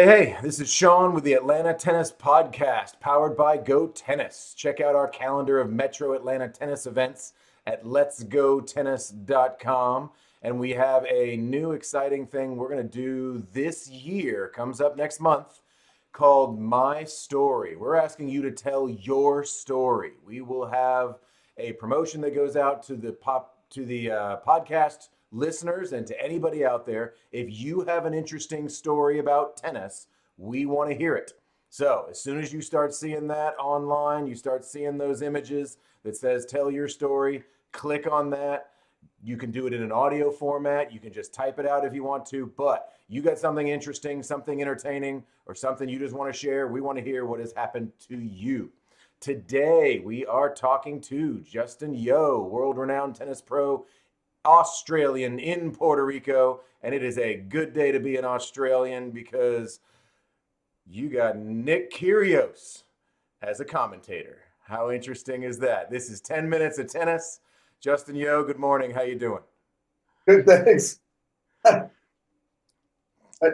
Hey, this is Shaun with the Atlanta Tennis Podcast, powered by Go Tennis. Check out our calendar of Metro Atlanta tennis events at letsgotennis.com. And we have a new exciting thing we're going to do this year, comes up next month, called My Story. We're asking you to tell your story. We will have a promotion that goes out to the podcast listeners and to anybody out there. If you have an interesting story about tennis, we want to hear it. So as soon as you start seeing that online, you start seeing those images that says tell your story, click on that. You can do it in an audio format. You can just type it out if you want to, but you got something interesting, something entertaining, or something you just want to share. We want to hear what has happened to you. Today, we are talking to Justin Yeo, world-renowned tennis pro, Australian in Puerto Rico, and it is a good day to be an Australian because you got Nick Kyrgios as a commentator. How interesting is that? This is 10 minutes of tennis. Justin Yeo, good morning. How you doing? Good, thanks.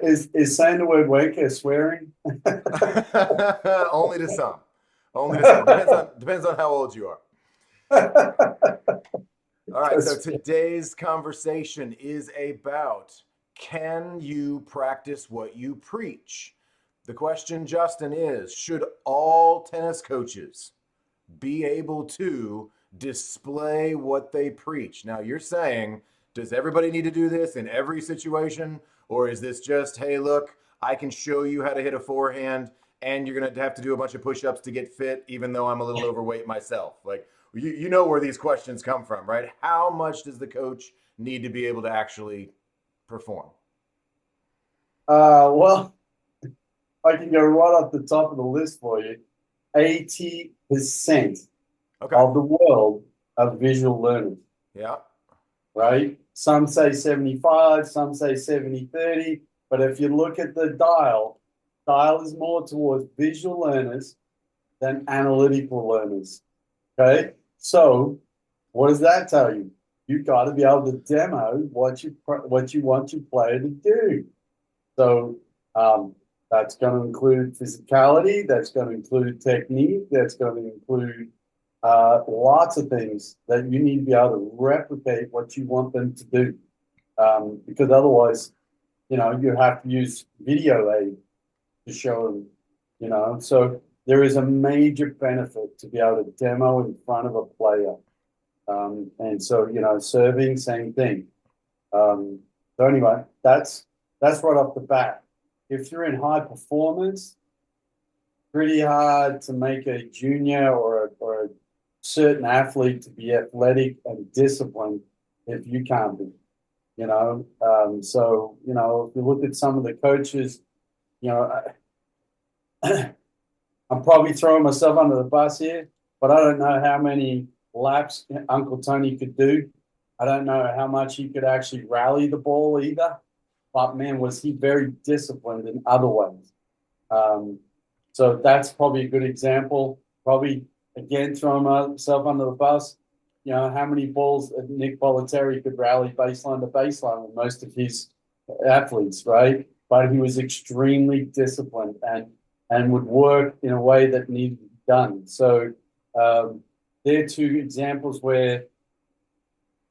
Is saying the word wanker swearing? Only to some. Only to some. Depends on how old you are. All right, so today's conversation is about, can you practice what you preach? The question, Justin, is should all tennis coaches be able to display what they preach? Now, you're saying, does everybody need to do this in every situation? Or is this just, hey, look, I can show you how to hit a forehand and you're going to have to do a bunch of push-ups to get fit, even though I'm a little overweight myself? Like, you know where these questions come from, right? How much does the coach need to be able to actually perform? Well, I can go right off the top of the list for you. 80% Okay. of the world are visual learners, Yeah. right? Some say 75, some say 70-30. But if you look at the dial is more towards visual learners than analytical learners. Okay. So what does that tell you? You've got to be able to demo what you want your player to do. So that's going to include physicality. That's going to include technique. That's going to include lots of things that you need to be able to replicate what you want them to do. Because otherwise, you have to use video aid to show them. So there is a major benefit to be able to demo in front of a player. And so, serving, same thing. So anyway, that's right off the bat. If you're in high performance, pretty hard to make a junior or a certain athlete to be athletic and disciplined if you can't be, So, if you look at some of the coaches, you know, I'm probably throwing myself under the bus here, but I don't know how many laps Uncle Tony could do. I don't know how much he could actually rally the ball either. But man, was he very disciplined in other ways. So that's probably a good example. Probably again throwing myself under the bus. How many balls Nick Bollettieri could rally baseline to baseline with most of his athletes, right? But he was extremely disciplined and would work in a way that needed to be done. So they're two examples where,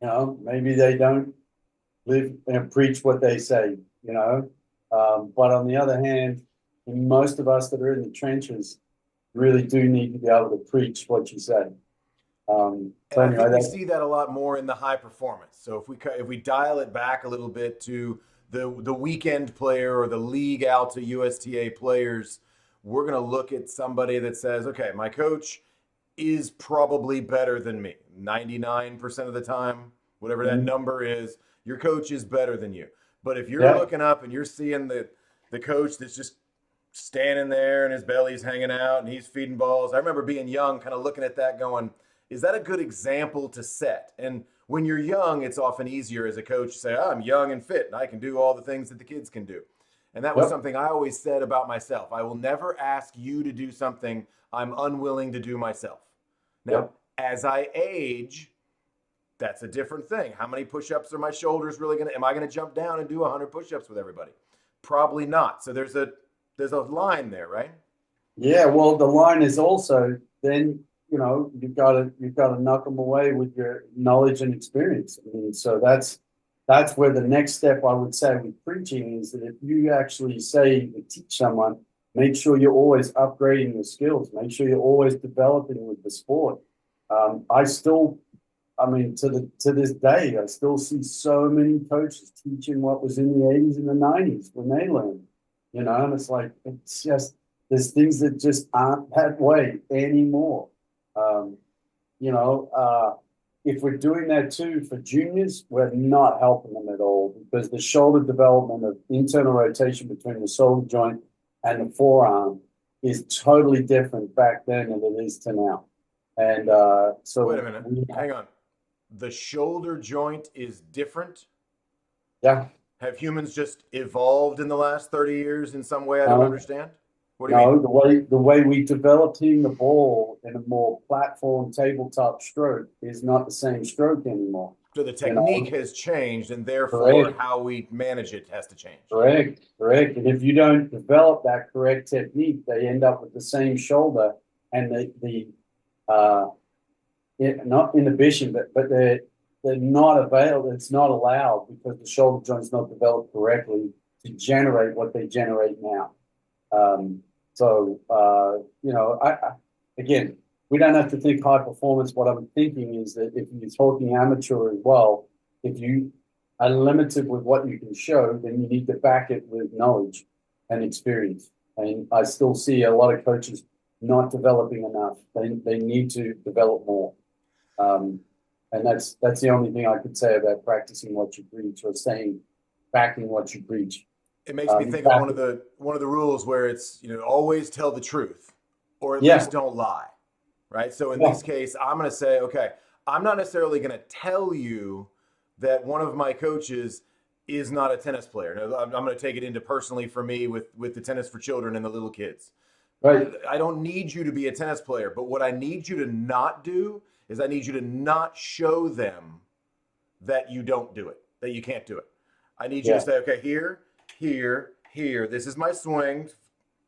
maybe they don't live and preach what they say. But on the other hand, most of us that are in the trenches really do need to be able to preach what you say. And I think we see that a lot more in the high performance. So if we dial it back a little bit to the weekend player or the league Alta USTA players, we're going to look at somebody that says, okay, my coach is probably better than me 99% of the time, whatever that number is. Your coach is better than you. But if you're looking up and you're seeing the coach that's just standing there and his belly's hanging out and he's feeding balls, I remember being young, kind of looking at that going, is that a good example to set? And when you're young, it's often easier as a coach to say, oh, I'm young and fit and I can do all the things that the kids can do. And that was something I always said about myself. I will never ask you to do something I'm unwilling to do myself. Now, as I age, that's a different thing. How many push-ups are my shoulders really going to, am I going to jump down and do 100 push-ups with everybody? Probably not. So there's a there's a line there, right? Yeah, well, the line is also then, you've got to knock them away with your knowledge and experience. I mean, so that's where the next step I would say with preaching is that if you actually say to teach someone, make sure you're always upgrading your skills, make sure you're always developing with the sport. I still, I mean, to this day, I still see so many coaches teaching what was in the 80s and the 90s when they learned, and it's like, it's just, there's things that just aren't that way anymore. Um, you know, uh, if we're doing that too for juniors, we're not helping them at all because the shoulder development of internal rotation between the shoulder joint and the forearm is totally different back then than it is to now. And Wait a so, minute. Hang on. The shoulder joint is different. yeah, Have humans just evolved in the last 30 years in some way I don't no, understand? What do you mean? no, the way we developed hitting the ball in a more platform tabletop stroke is not the same stroke anymore. So the You technique know, has changed, and therefore correct. how we manage it has to change. Correct, correct. And if you don't develop that correct technique, they end up with the same shoulder and uh, not inhibition, but they're not available. It's not allowed because the shoulder joint's not developed correctly to generate what they generate now. Um, I again, we don't have to think high performance. What I'm thinking is that if you're talking amateur as well, if you are limited with what you can show, then you need to back it with knowledge and experience. And I still see a lot of coaches not developing enough. They need to develop more. Um, and that's the only thing I could say about practicing what you preach or saying backing what you preach. It makes me think of Back, one of the rules where it's, always tell the truth or at yeah, least don't lie, right? So in yeah, this case, I'm going to say, okay, I'm not necessarily going to tell you that one of my coaches is not a tennis player. Now, I'm going to take it into personally for me with the tennis for children and the little kids. right, I don't need you to be a tennis player, but what I need you to not do is I need you to not show them that you don't do it, that you can't do it. I need you to yeah, say, okay, here, here, here, this is my swing,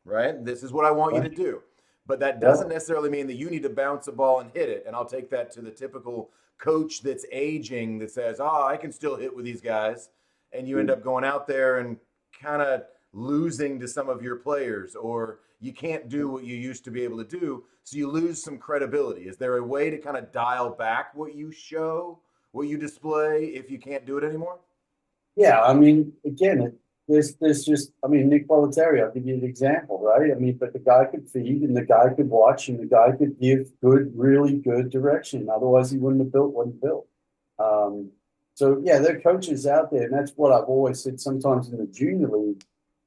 right? This is what I want you to right, do. But that yeah, doesn't necessarily mean that you need to bounce a ball and hit it. And I'll take that to the typical coach that's aging that says, oh, I can still hit with these guys. And you end mm, up going out there and kind of losing to some of your players, or you can't do what you used to be able to do. So you lose some credibility. Is there a way to kind of dial back what you show, what you display, if you can't do it anymore? yeah. I mean, again, there's just, I mean, Nick Bollettieri, I'll give you an example, right? I mean, but the guy could feed and the guy could watch and the guy could give good, really good direction. Otherwise, he wouldn't have built what he built. Um, so yeah, there are coaches out there, and that's what I've always said. Sometimes in the junior league,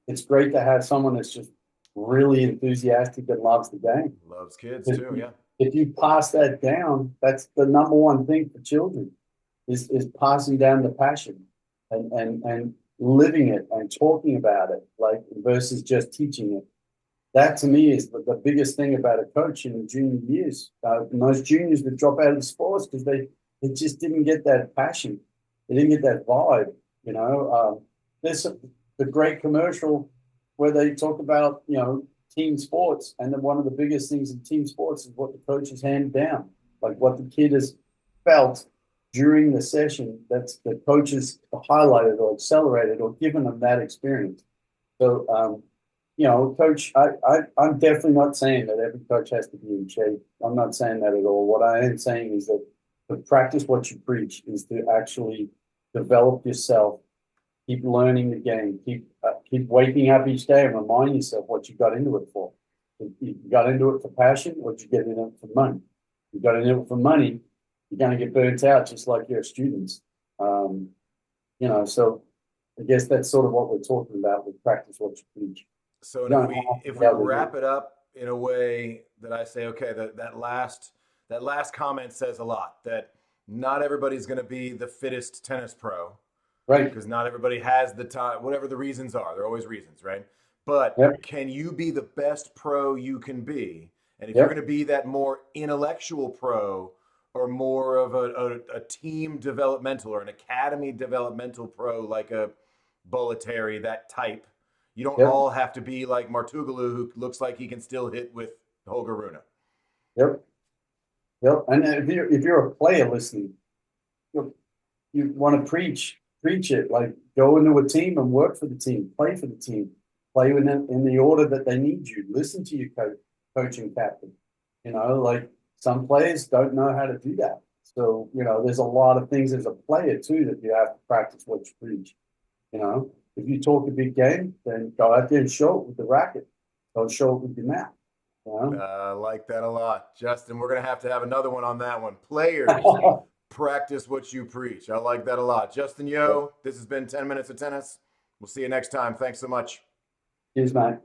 it's great to have someone that's just really enthusiastic and loves the game. Loves kids If too, you, yeah. if you pass that down, that's the number one thing for children is passing down the passion and living it and talking about it, like versus just teaching it. That to me is the biggest thing about a coach in the junior years. Most juniors that drop out of the sports because they just didn't get that passion, they didn't get that vibe. There's the great commercial where they talk about team sports, and then one of the biggest things in team sports is what the coach has handed down, like what the kid has felt during the session. That's the coaches highlighted or accelerated or given them that experience. So coach, I'm definitely not saying that every coach has to be in shape. I'm not saying that at all. What I am saying is that to practice what you preach is to actually develop yourself, keep learning the game, keep waking up each day and remind yourself what you got into it for. You got into it for passion, or did you get into it for money? You got into it for money, you're going to get burnt out just like your students. So I guess that's sort of what we're talking about with practice what you preach. So You and if don't we have to if be we able to do wrap it up in a way that I say, okay, that last comment says a lot. That not everybody's going to be the fittest tennis pro right. because not everybody has the time. Whatever the reasons are, there are always reasons, right? But Yep. can you be the best pro you can be? And if you're going Yep. to be that more intellectual pro or more of a team developmental or an academy developmental pro like a Bollettieri, that type, You don't Yep. all have to be like Martugalu, who looks like he can still hit with Holger Rune. Yep. Yep. And if you're a player listening, you want to preach it. Like go into a team and work for the team, play for the team, play in the order that they need you. Listen to your coaching captain. You know, like some players don't know how to do that. So, you know, there's a lot of things as a player too that you have to practice what you preach. You know, if you talk a big game, then go out there and show it with the racket. Don't show it with your mouth. You I like that a lot. Justin, we're going to have another one on that one. Players, know? practice what you preach. I like that a lot. Justin Yo, this has been 10 Minutes of Tennis. We'll see you next time. Thanks so much. Cheers, mate.